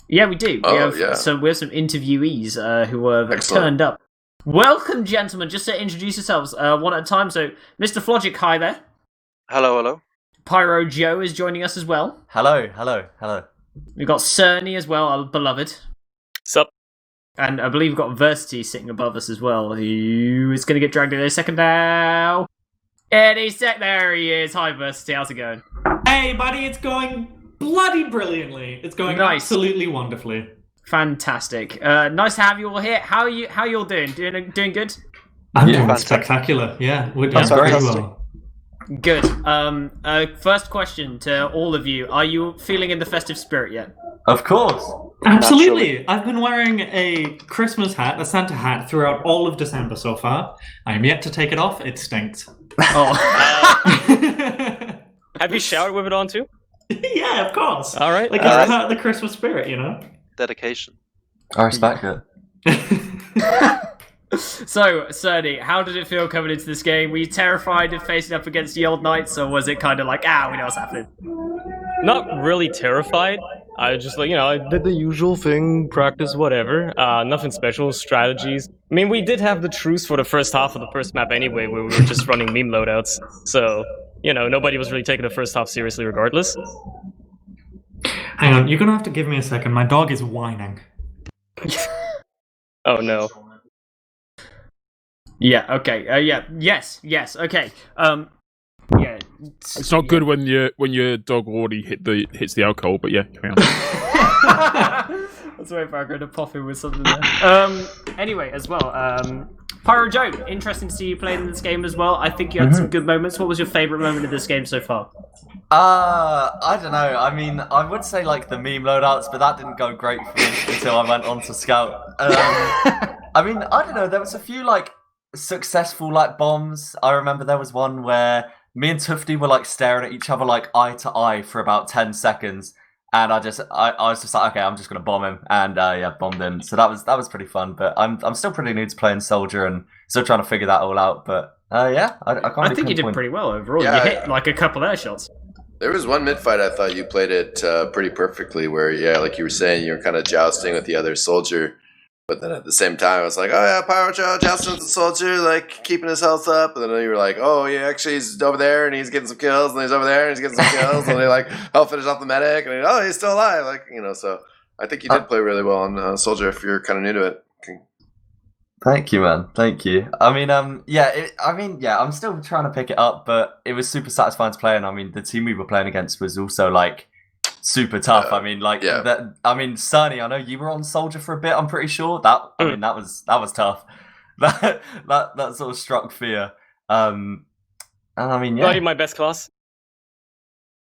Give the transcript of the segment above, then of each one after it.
Yeah, we do. Oh, we have some interviewees who have turned up. Welcome, gentlemen. Just to introduce yourselves one at a time. So, Mr. Phlogic, hi there. Hello. PyroJoe is joining us as well. Hello. We've got Surny as well, our beloved. Sup? And I believe we've got Versity sitting above us as well, who is going to get dragged in a second now. There he is. Hi, Versity. How's it going? Hey, buddy, it's going bloody brilliantly. It's going absolutely wonderfully. Fantastic. Nice to have you all here. How are you all doing? Doing good? I'm doing spectacular. Yeah, we're doing very well. Good. First question to all of you. Are you feeling in the festive spirit yet? Of course. Absolutely. I've been wearing a Christmas hat, a Santa hat, throughout all of December so far. I am yet to take it off. It stinks. Oh. Have you showered with it on too? Yeah, of course. All right. Like, it's part of the Christmas spirit, you know? Dedication. I respect it. So, Surny, how did it feel coming into this game? Were you terrified of facing up against the old knights, or was it kind of like, we know what's happening? Not really terrified. I just I did the usual thing, practice whatever. Nothing special, strategies. I mean, we did have the truce for the first half of the first map anyway, where we were just running meme loadouts. So, nobody was really taking the first half seriously regardless. Hang on, you're gonna have to give me a second. My dog is whining. Oh no. Yeah, okay. Yes, okay. Yeah. It's not good when your dog already hits the alcohol, but yeah, carry on. That's why I'm going to pop in with something there. Anyway, as well, PyroJoe, interesting to see you playing in this game as well. I think you had some good moments. What was your favourite moment of this game so far? I don't know. I mean, I would say like the meme loadouts, but that didn't go great for me until I went on to Scout. I mean, I don't know. There was a few like successful like bombs. I remember there was one where me and Tufty were like staring at each other like eye to eye for about 10 seconds, and I was just like, okay, I'm just gonna bomb him, and bombed him. So that was pretty fun. But I'm still pretty new to playing Soldier and still trying to figure that all out. But I can't. I think you did pretty well overall. Yeah, you hit like a couple air shots. There was one mid-fight I thought you played it pretty perfectly where, like you were saying, you were kind of jousting with the other soldier. But then at the same time, I was like, oh yeah, PyroJoe jousting with the soldier, like keeping his health up. And then you were like, oh yeah, actually he's over there and he's getting some kills. And he's over there and he's getting some kills. And they like help finish off the medic. And he's still alive. Like, so I think you did play really well on Soldier if you're kind of new to it. Thank you, man. Thank you. I mean, I'm still trying to pick it up, but it was super satisfying to play. And I mean, the team we were playing against was also like super tough. I mean, like that. I mean, Surny, I know you were on Soldier for a bit. I'm pretty sure that. I mean, that was tough. That sort of struck fear. And I mean, not even my best class.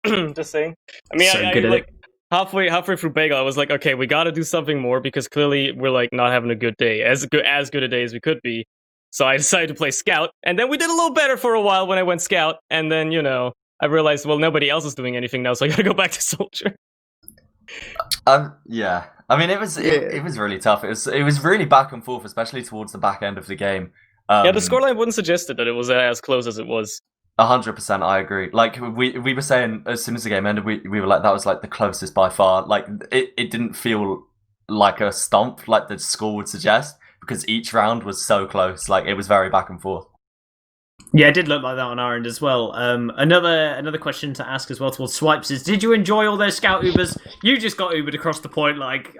Just saying. I mean, I halfway through Bagel, I was like, okay, we got to do something more because clearly we're like not having a good day, as good a day as we could be. So I decided to play Scout, and then we did a little better for a while when I went Scout, and then I realized, well, nobody else is doing anything now, so I gotta go back to Soldier. Yeah. I mean, it was really tough. It was really back and forth, especially towards the back end of the game. The scoreline wouldn't suggest that it was as close as it was. 100%, I agree. Like we were saying as soon as the game ended, we were like, that was like the closest by far. Like it didn't feel like a stomp like the score would suggest because each round was so close. Like it was very back and forth. Yeah, it did look like that on our end as well. Another question to ask as well towards Swipes is: did you enjoy all those Scout Ubers? You just got Ubered across the point like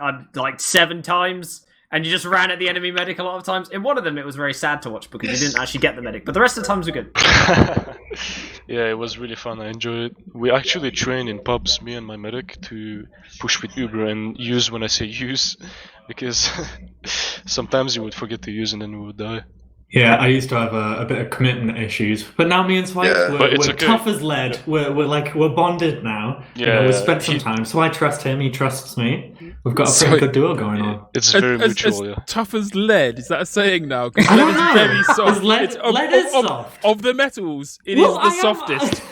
7 times, and you just ran at the enemy medic a lot of times. In one of them, it was very sad to watch because you didn't actually get the medic, but the rest of the times were good. Yeah, it was really fun. I enjoyed it. We actually trained in pubs, me and my medic, to push with Uber and use when I say use, because sometimes you would forget to use and then we would die. Yeah, I used to have a bit of commitment issues, but now me and Swipe, we're tough as lead. We're bonded now. Yeah, we've spent some time, so I trust him, he trusts me. We've got a pretty good duo going on. It's very mutual, yeah. Tough as lead, is that a saying now? I don't know. Very soft. Lead is soft. Of the metals, it is the softest.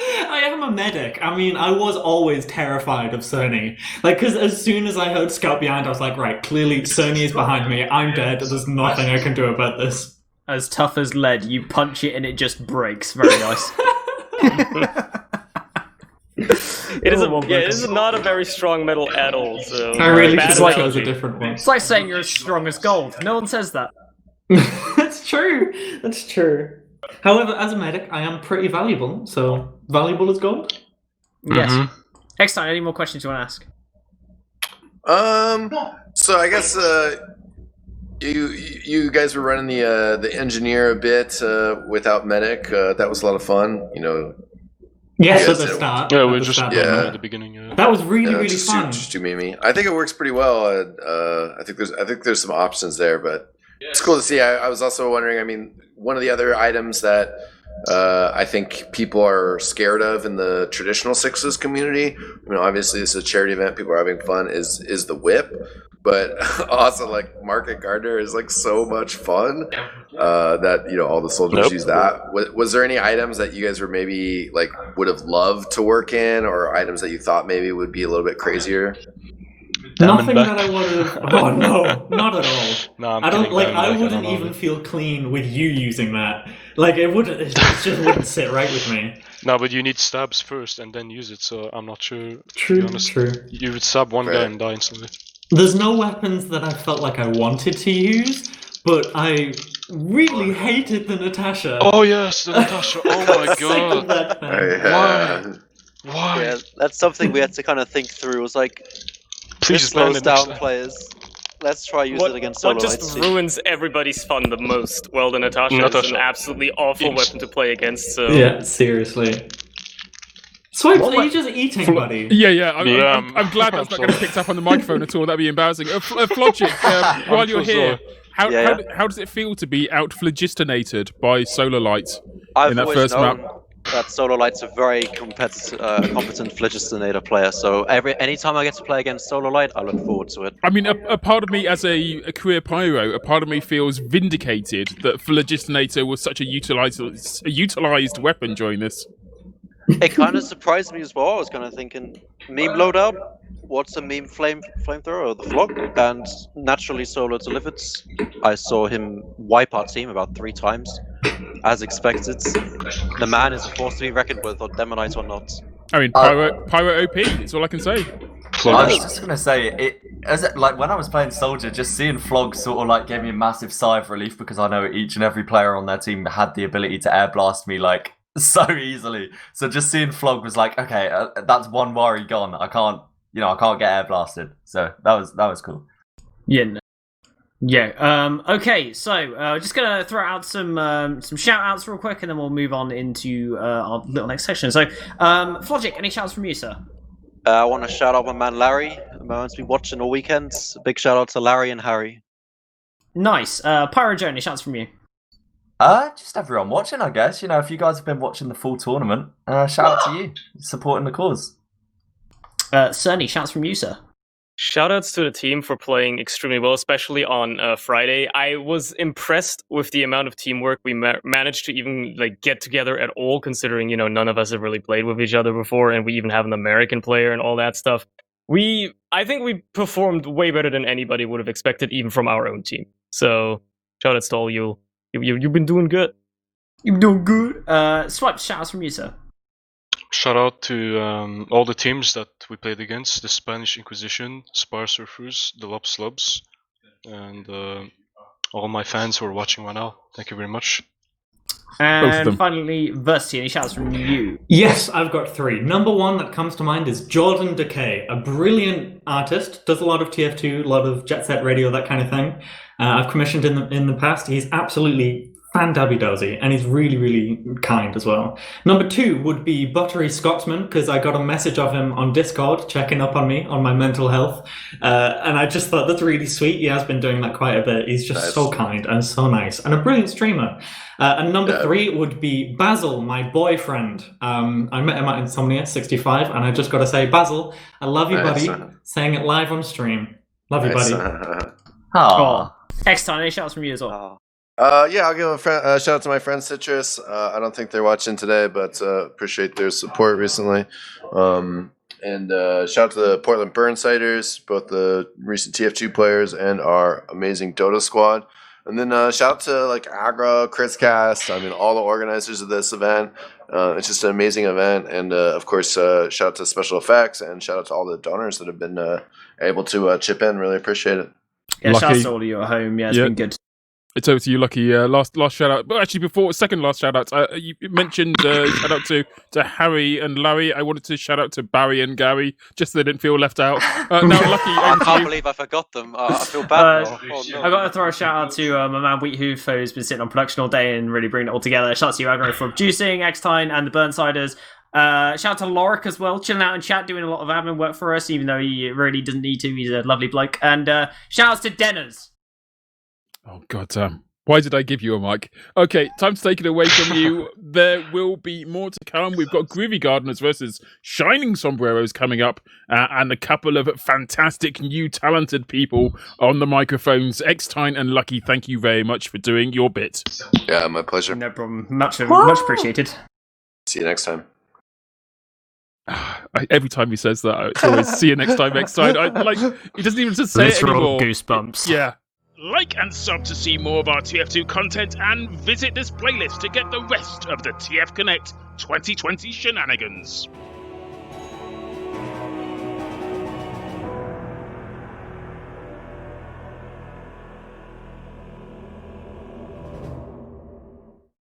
I am a medic. I mean, I was always terrified of Surny. Like, because as soon as I heard Scout behind, I was like, right, clearly Surny is behind me. I'm dead. There's nothing I can do about this. As tough as lead, you punch it and it just breaks. Very nice. It is not a very strong medal at all. So I really bad should have chose analogy. a different one. It's like saying you're as strong as gold. No one says that. That's true. That's true. However, as a medic, I am pretty valuable. So valuable as gold. Yes. Mhm. Eckstein, any more questions you want to ask? So I guess you guys were running the engineer a bit without medic. That was a lot of fun. You know. Yes, Yes, at the it- start. Yeah, at we the just start. Yeah. at the beginning. Yeah. That was really, You know, really just fun. Just do Mimi. I think it works pretty well. I think there's some options there, but it's cool to see. I was also wondering. I mean, one of the other items that I think people are scared of in the traditional sixes community. You know, obviously this is a charity event. People are having fun. Is the whip, but also like Market Gardener is like so much fun that all the soldiers Nope. use that. Was there any items that you guys were maybe like would have loved to work in, or items that you thought maybe would be a little bit crazier? Nothing Diamondback. that I would have. Oh no, not at all. No, I'm I don't kidding, like. Diamondback, I don't wouldn't love even it. feel clean with you using that. Like it wouldn't. It just wouldn't sit right with me. No, but you need stabs first and then use it. So I'm not sure. To True. be honest, True. you would stab one guy Right. and die instantly. There's no weapons that I felt like I wanted to use, but I really hated the Natasha. Oh yes, the Natasha. Oh my Sick of god. that thing. Yeah. Why? Yeah, that's something we had to kind of think through. It was like, Please this land slows it down next time. players. Let's try use What, it against what solo just lights. ruins everybody's fun the most? Well, the Natasha is Natasha. an absolutely awful weapon to play against. So Yeah, seriously. Swipes, are you just eating, buddy? Yeah. Yeah, I'm glad that's not going to be picked up on the microphone at all. That'd be embarrassing. Phlogic, while you're so here, sorry. how does it feel to be out-phlogistinated by solar lights I've in that always first known map? that Solo Light's a very competent Phlogistonator player. So anytime I get to play against Solo Light, I look forward to it. I mean, a part of me, as a career pyro, a part of me feels vindicated that Phlogistinator was such a utilized weapon during this. It kind of surprised me as well. I was kind of thinking, meme loadout. What's a meme flamethrower or the Flog? And naturally, Solo delivered. I saw him wipe our team about 3 times, as expected. The man is a force to be reckoned with, or Demonite or not. I mean, pyro OP. That's all I can say. I was just gonna say like when I was playing Soldier, just seeing Flog sort of like gave me a massive sigh of relief because I know each and every player on their team had the ability to air blast me like so easily. So just seeing Flog was like, okay, that's one worry gone. I can't get air blasted. So that was cool. Yeah. Yeah. Okay. So just gonna throw out some shout outs real quick, and then we'll move on into our little next section. So, Phlogic, any shouts from you, sir? I want to shout out my man Larry. Man's been watching all weekend. Big shout out to Larry and Harry. Nice. PyroJoe, any shouts from you? Just everyone watching, I guess. If you guys have been watching the full tournament, shout out to you supporting the cause. Surny, shouts from you, sir. Shoutouts to the team for playing extremely well, especially on Friday. I was impressed with the amount of teamwork we managed to even get together at all, considering none of us have really played with each other before, and we even have an American player and all that stuff. I think we performed way better than anybody would have expected, even from our own team. So shoutouts to all you. You've been doing good. You've been doing good. Swipe, shoutouts from you, sir. Shout out to all the teams that we played against: the Spanish Inquisition, Spar Surfers, the Lop Slubs, and all my fans who are watching right now. Thank you very much. And finally, Versity, any shouts from you? Yes, I've got 3. Number 1 that comes to mind is Jordan Decay, a brilliant artist, does a lot of TF2, a lot of Jet Set Radio, that kind of thing. I've commissioned in the past. He's absolutely fan-dabby-dozy, and he's really, really kind as well. Number 2 would be Buttery Scotsman, because I got a message of him on Discord checking up on me, on my mental health, and I just thought that's really sweet. He has been doing that quite a bit. He's just so kind and so nice, and a brilliant streamer. And number 3 would be Basil, my boyfriend. I met him at Insomnia 65, and I just got to say, Basil, I love you, buddy. Saying it live on stream. Love you, buddy. Aww. X-Time, any shouts from you as well? Yeah, I'll give a shout out to my friend Citrus. I don't think they're watching today, but appreciate their support recently. And shout out to the Portland Burnsiders, both the recent TF2 players and our amazing Dota squad. And then shout out to Agro, Chris Cast, all the organizers of this event. It's just an amazing event, and of course, shout out to Special Effects, and shout out to all the donors that have been able to chip in. Really appreciate it. Yeah, shout out to all of you at home. Yeah, it's been good. It's over to you, Lucky. Last shout out. But actually, second last shout out. You mentioned shout out to Harry and Larry. I wanted to shout out to Barry and Gary, just so they didn't feel left out. Now, Lucky, I can't believe I forgot them. I feel bad. No. I got to throw a shout out to my man Wheathoof, who's been sitting on production all day and really bringing it all together. Shout out to you, Agro, for producing, X-Tine, and the Burnsiders. Shout out to Lorik as well, chilling out in chat, doing a lot of admin work for us, even though he really doesn't need to. He's a lovely bloke. And shout outs to Denners. Oh, God damn. Why did I give you a mic? Okay, time to take it away from you. There will be more to come. We've got Groovy Gardeners versus Shining Sombreros coming up, and a couple of fantastic new talented people on the microphones. X-Tine and Lucky, thank you very much for doing your bit. Yeah, my pleasure. No problem. Much appreciated. See you next time. Every time he says that, it's always see you next time, X-Tine. He doesn't even just say it anymore. Goosebumps. Yeah. Like and sub to see more of our TF2 content, and visit this playlist to get the rest of the TFConnect 2020 shenanigans.